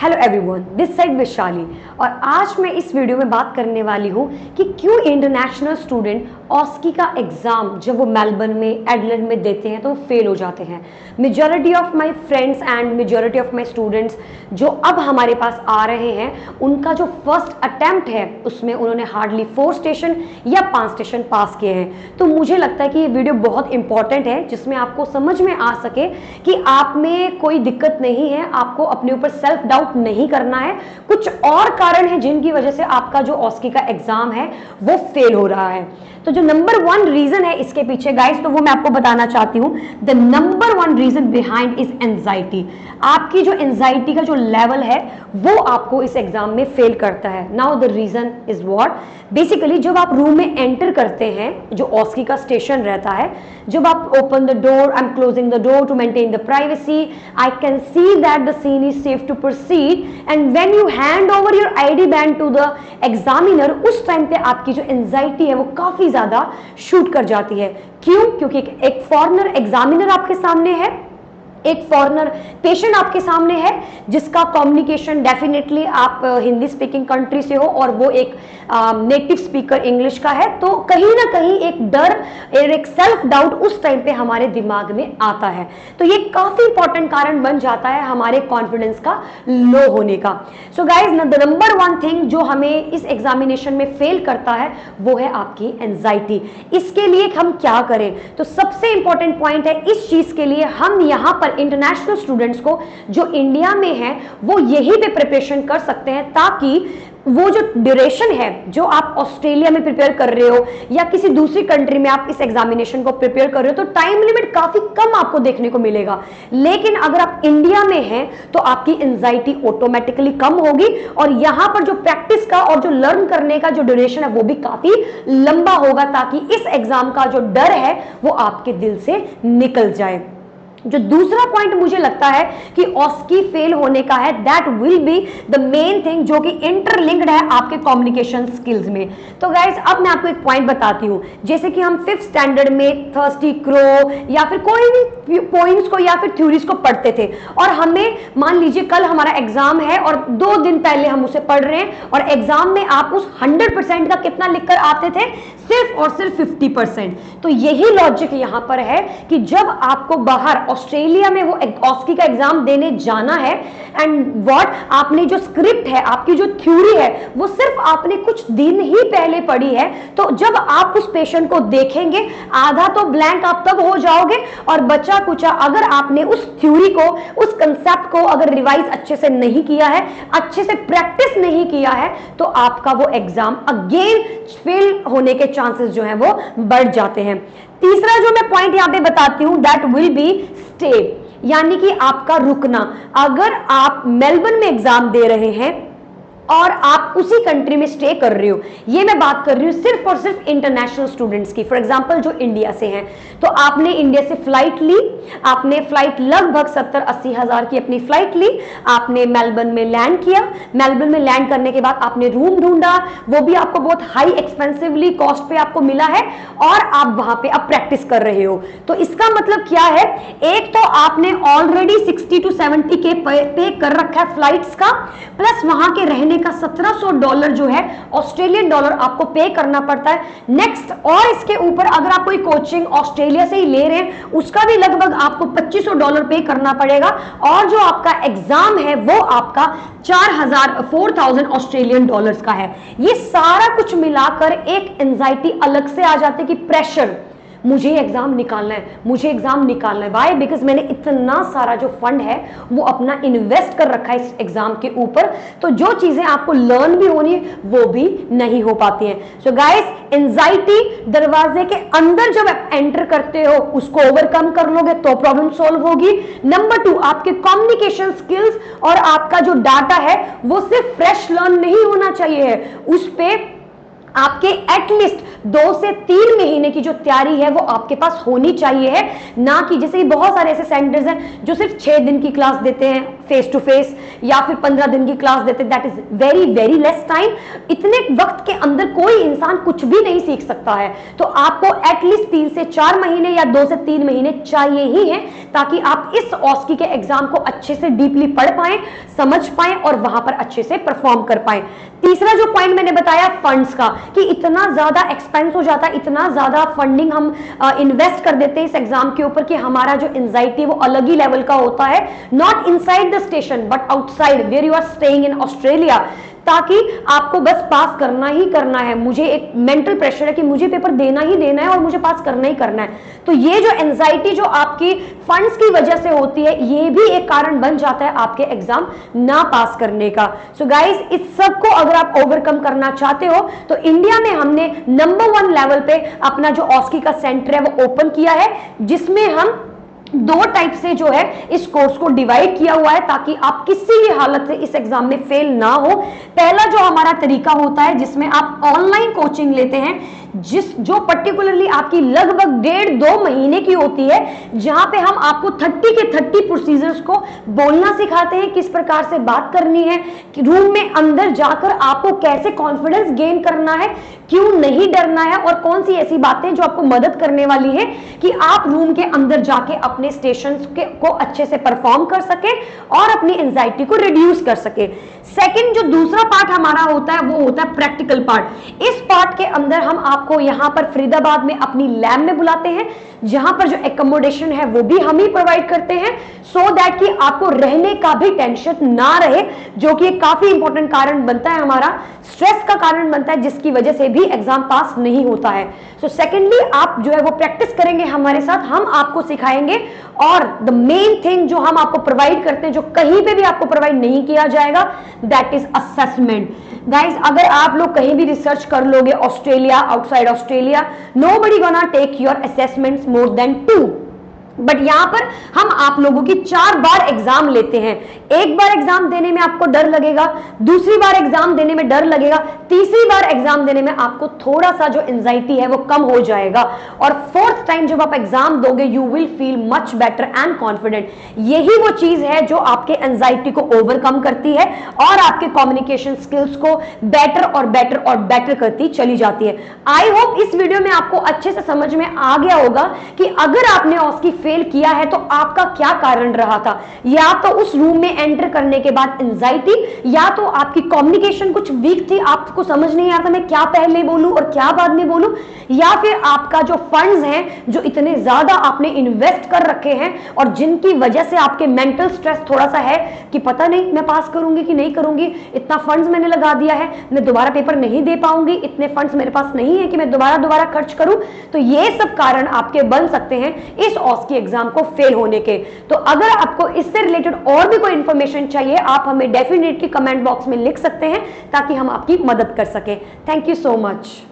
Hello everyone, this side Vaishali और आज मैं इस वीडियो में बात करने वाली हूँ कि क्यों इंटरनेशनल स्टूडेंट ऑस्की का एग्ज़ाम जब वो मेलबर्न में एडिलेड में देते हैं तो वो फेल हो जाते हैं। Majority of my friends and majority of my students जो अब हमारे पास आ रहे हैं उनका जो फर्स्ट अटैम्प्ट है उसमें उन्होंने हार्डली 4 स्टेशन या 5 स्टेशन पास किए हैं। तो मुझे लगता है कि ये वीडियो बहुत इंपॉर्टेंट है जिसमें आपको समझ में आ सके कि आप में कोई दिक्कत नहीं है, आपको अपने ऊपर सेल्फ डाउट नहीं करना है। कुछ और कारण है जिनकी वजह से आपका जो ऑस्की का एग्जाम है वो फेल हो रहा है। तो जो नंबर 1 रीजन है इसके पीछे गाइस, तो वो मैं आपको बताना चाहती हूँ। The number 1 reason behind is anxiety. आपकी जो एंजाइटी का जो लेवल है वो आपको इस एग्जाम में फेल करता है। Now the reason is what, basically जब आप रूम में एंटर करते हैं, जो ऑस्की का स्टेशन रहता है, जब आप open the door, I am closing the door to maintain the privacy, I can see that the scene is safe to proceed, and when you hand over your ID band to the examiner, उस time पे आपकी जो anxiety है वो काफी ज्यादा shoot कर जाती है। क्यों? क्योंकि एक फॉरेनर एग्जामिनर आपके सामने है, एक फॉरेनर पेशेंट आपके सामने है जिसका कम्युनिकेशन डेफिनेटली आप हिंदी स्पीकिंग कंट्री से हो और वो एक नेटिव स्पीकर इंग्लिश का है, तो कहीं ना कहीं एक डर और एक सेल्फ डाउट उस टाइम पे हमारे दिमाग में आता है। तो ये काफी इंपॉर्टेंट कारण बन जाता है हमारे कॉन्फिडेंस का लो होने का। So guys, the number 1 thing जो हमें इस एग्जामिनेशन में फेल करता है वो है आपकी एंजाइटी। इसके लिए हम क्या करें? तो सबसे इंपॉर्टेंट पॉइंट है, इस चीज के लिए हम यहाँ पर इंटरनेशनल स्टूडेंट्स को जो इंडिया में है वो यही पे प्रिपरेशन कर सकते हैं, ताकि वो जो ड्यूरेशन है जो आप ऑस्ट्रेलिया में प्रिपेयर कर रहे हो या किसी दूसरी कंट्री में आप इस एग्जामिनेशन को प्रिपेयर कर रहे हो, तो टाइम लिमिट काफी कम आपको देखने को मिलेगा। लेकिन अगर आप इंडिया में हैं तो आपकी एंजाइटी ऑटोमेटिकली कम होगी और यहां पर जो प्रैक्टिस का और जो लर्न करने का जो ड्यूरेशन है वो भी काफी लंबा होगा, ताकि इस एग्जाम का जो डर है वो आपके दिल से निकल जाए। जो दूसरा पॉइंट मुझे लगता है कि ऑस्की फेल होने का है, that will be the main thing जो कि इंटरलिंक्ड है आपके कम्युनिकेशन स्किल्स में। तो गाइस, अब मैं आपको एक पॉइंट बताती हूँ। जैसे कि हम 5th स्टैंडर्ड में थर्स्टी क्रो या फिर कोई भी पॉइंट्स को या फिर थ्योरीज को पढ़ते थे और हमें मान लीजिए कल हमारा एग्जाम है और 2 दिन पहले हम उसे पढ़ रहे हैं और एग्जाम में आप उस 100% का कितना लिखकर आते थे? सिर्फ और सिर्फ 50%। तो यही लॉजिक यहां पर है कि जब आपको बाहर ऑस्ट्रेलिया में वो ऑस्की का एग्जाम देने जाना है एंड व्हाट, आपने जो स्क्रिप्ट है, आपकी जो थ्योरी है वो सिर्फ आपने कुछ दिन ही पहले पढ़ी है, तो जब आप उस पेशेंट को देखेंगे आधा तो ब्लैंक आप तब हो जाओगे और बचा कुचा अगर आपने उस थ्योरी को, उस कंसेप्ट को अगर रिवाइज अच्छे से नहीं किया है, अच्छे से प्रैक्टिस नहीं किया है, तो आपका वो एग्जाम अगेन फेल होने के चांसेस जो है वो बढ़ जाते हैं। तीसरा जो मैं पॉइंट यहां पे बताती हूं, दैट विल बी स्टे, यानी कि आपका रुकना। अगर आप मेलबर्न में एग्जाम दे रहे हैं और आप उसी कंट्री में स्टे कर रहे हो, ये मैं बात कर रही हूँ सिर्फ और सिर्फ इंटरनेशनल स्टूडेंट्स की। फॉर एग्जांपल जो इंडिया से हैं, तो आपने इंडिया से फ्लाइट ली, आपने फ्लाइट लगभग 70-80 हजार की अपनी फ्लाइट ली, आपने मेलबर्न में लैंड किया, मेलबर्न में लैंड करने के बाद आपने रूम ढूंढा, वो भी आपको बहुत हाई एक्सपेंसिवली कॉस्ट पे आपको मिला है और आप वहां पे अब प्रैक्टिस कर रहे हो। तो इसका मतलब क्या है? एक तो आपने ऑलरेडी 60 to 70 के पे कर रखा है फ्लाइट्स का, प्लस वहां के रहने का $1700 जो है ऑस्ट्रेलियन डॉलर आपको पे करना पड़ता है नेक्स्ट। और इसके ऊपर अगर आप कोई कोचिंग ऑस्ट्रेलिया से ही ले रहे हैं उसका भी लगभग आपको $2500 पे करना पड़ेगा और जो आपका एग्जाम है वो आपका 4000 ऑस्ट्रेलियन डॉलर्स का है। ये सारा कुछ मिलाकर एक एंजाइटी अलग से आ जाती है कि प्रेशर, मुझे एग्जाम निकालना है, मुझे एग्जाम निकालना है। वाई? बिकॉज मैंने इतना सारा जो फंड है वो अपना इन्वेस्ट कर रखा है इस एग्जाम के ऊपर, तो जो चीजें आपको लर्न भी होनी है वो भी नहीं हो पाती हैं। सो गाइस, एंजाइटी दरवाजे के अंदर जब आप एंटर करते हो उसको ओवरकम कर लोगे तो प्रॉब्लम सॉल्व होगी। नंबर 2, आपके कम्युनिकेशन स्किल्स और आपका जो डाटा है वो सिर्फ फ्रेश लर्न नहीं होना चाहिए है, उस पे आपके एटलीस्ट 2 से 3 महीने की जो तैयारी है वो आपके पास होनी चाहिए है। ना कि जैसे बहुत सारे ऐसे सेंटर्स हैं जो सिर्फ 6 दिन की क्लास देते हैं, फेस टू फेस, या फिर 15 दिन की क्लास देते हैं, that is very very less time. इतने वक्त के अंदर कोई इंसान कुछ भी नहीं सीख सकता है, तो आपको एटलीस्ट 3 से 4 महीने या 2 से 3 महीने चाहिए ही हैं, ताकि आप इस ऑस्की के एग्जाम को अच्छे से डीपली पढ़ पाएं, समझ पाएं और वहां पर अच्छे से परफॉर्म कर पाएं। तीसरा जो पॉइंट मैंने बताया फंड्स का, कि इतना ज्यादा एक्सपेंस हो जाता है, इतना ज्यादा फंडिंग हम इन्वेस्ट कर देते हैं इस एग्जाम के ऊपर कि हमारा जो एंजाइटी वो अलग ही लेवल का होता है, not inside the station but outside where you are staying in Australia, ताकि आपको बस पास करना ही करना है। मुझे एक मेंटल प्रेशर है कि मुझे पेपर देना ही देना है और मुझे पास करना ही करना है। तो ये जो एंजाइटी जो आपकी फंड्स की वजह से होती है, ये भी एक कारण बन जाता है आपके एग्जाम ना पास करने का। सो गाइस, इस सब को अगर आप ओवरकम करना चाहते हो तो इंडिया में हमने नंबर 1 लेवल पे अपना जो ऑस्की का सेंटर है वो ओपन किया है, जिसमें हम 2 टाइप से जो है इस कोर्स को डिवाइड किया हुआ है, ताकि आप किसी भी हालत से इस एग्जाम में फेल ना हो। पहला जो हमारा तरीका होता है जिसमें आप ऑनलाइन कोचिंग लेते हैं, जो पर्टिकुलरली आपकी लगभग 1.5-2 महीने की होती है, जहां पे हम आपको 30 के 30 प्रोसीजर्स को बोलना सिखाते हैं, किस प्रकार से बात करनी है, रूम में अंदर जाकर आपको कैसे कॉन्फिडेंस गेन करना है, क्यों नहीं डरना है, और कौन सी ऐसी बातें जो आपको मदद करने वाली है कि आप रूम के अंदर जाके अपने स्टेशन को अच्छे से परफॉर्म कर सके और अपनी एंजाइटी को रिड्यूस कर सके। सेकंड जो दूसरा पार्ट हमारा होता है वो होता है प्रैक्टिकल पार्ट। इस पार्ट के अंदर हम आपको यहां पर फरीदाबाद में अपनी लैब में बुलाते हैं, जहां पर जो एकोमोडेशन है वो भी हम ही प्रोवाइड करते हैं, सो दैट कि आपको रहने का भी टेंशन ना रहे, जो कि एक काफी इंपॉर्टेंट कारण बनता है, हमारा स्ट्रेस का कारण बनता है, जिसकी वजह से भी एग्जाम पास नहीं होता है। सो सेकेंडली आप जो है वो प्रैक्टिस करेंगे हमारे साथ, हम आपको सिखाएंगे, और द मेन थिंग जो हम आपको प्रोवाइड करते हैं, जो कहीं पे भी आपको प्रोवाइड नहीं किया जाएगा, दैट इज असेसमेंट। गाइस, अगर आप लोग कहीं भी रिसर्च कर लोगे Australia, outside Australia, nobody gonna take your assessments more than 2, but यहां पर हम आप लोगों की 4 बार एग्जाम लेते हैं। एक बार एग्जाम देने में आपको डर लगेगा, दूसरी बार एग्जाम देने में डर लगेगा, तीसरी बार एग्जाम देने में आपको थोड़ा सा जो एंजाइटी है वो कम हो जाएगा, और 4th टाइम जब आप एग्जाम दोगे you will feel much better and confident. यही वो चीज है जो आपके एंजाइटी को ओवरकम करती है और आपके कम्युनिकेशन स्किल्स को बेटर और बेटर और बेटर करती चली जाती है। आई होप इस वीडियो में आपको अच्छे से समझ में आ गया होगा कि अगर आपने ऑस्की फेल किया है तो आपका क्या कारण रहा था, या तो उस रूम में एंटर करने के बाद एंजाइटी, या तो आपकी कम्युनिकेशन कुछ वीक थी, आपको समझ नहीं आता मैं क्या पहले बोलूं और क्या बाद में बोलूं, या फिर आपका जो फंड्स हैं जो इतने ज्यादा आपने इन्वेस्ट कर रखे हैं और जिनकी वजह से आपके मेंटल स्ट्रेस थोड़ा सा है कि पता नहीं मैं पास करूंगी कि नहीं करूंगी, इतना फंड्स मैंने लगा दिया है, मैं दोबारा पेपर नहीं दे पाऊंगी, इतने फंड्स मेरे पास नहीं है कि मैं दोबारा खर्च करूं। तो ये सब कारण आपके बन सकते हैं इस ऑस्की एग्जाम को फेल होने के। तो अगर आपको इससे रिलेटेड और भी कोई इंफॉर्मेशन चाहिए, आप हमें डेफिनेटली कमेंट बॉक्स में लिख सकते हैं, ताकि हम आपकी मदद कर सकें। Thank you so much.